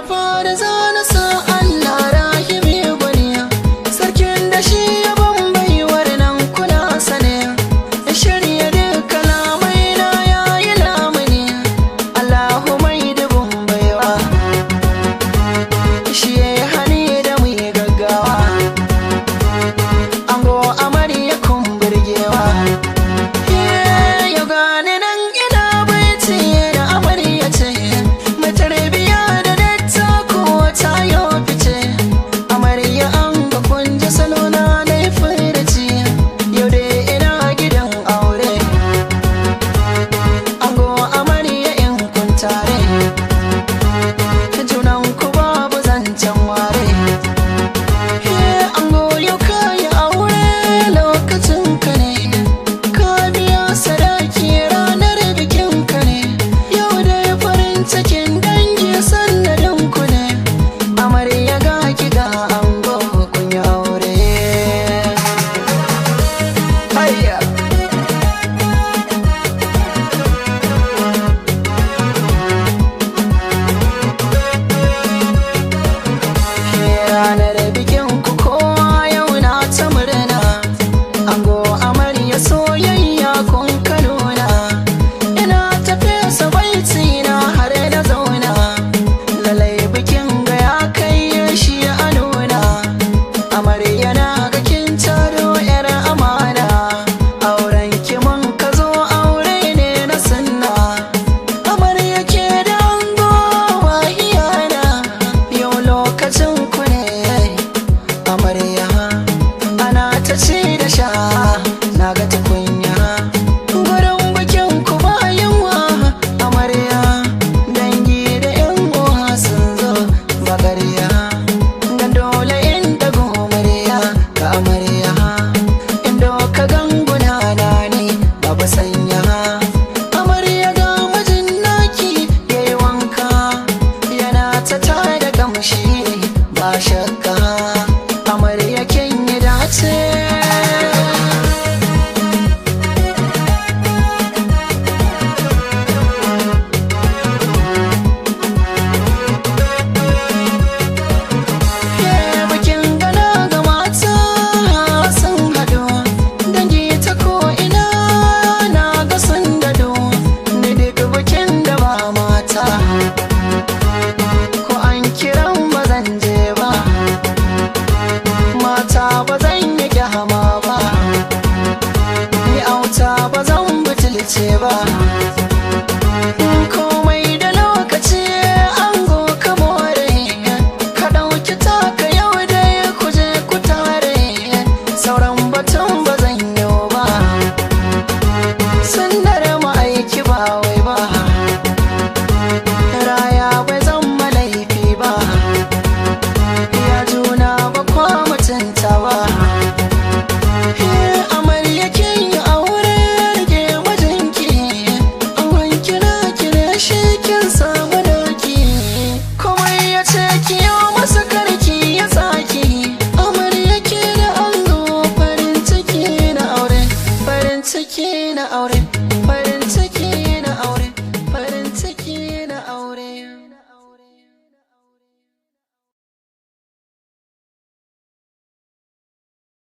fara zana sa Allah rahimi gwani, sarkin da shi ya bambaiwar nan kuna sane, shirya duka lamai na yayi lamuni, Allahu mai dubun baiwa, shi ya yi hani da mu yi gaggawa, ango amarya kun burgewa. Ranar bikin ku kowa yau na ta murna, ango amarya soyayya kun ka nuna, ina tafe sa baiti na har na zauna, lalai bikin ga ya kai shi a nuna, amarya na ga kin taro yar amana, auren ki mun ka zo aure ne na sunna, amarya ke da ango wahiyana, yau lokacin ku amarya ana ta ci da sha na ga tukunya, gurin bikin ku bayan wa amarya, dangi da yan uwa sun zo bagarya, ga dole inda gomariya ga amarya, inda ka ganguna na ne babu sanya, amarya ga mijin naki yayi wanka yana ta tada kamshi ba sha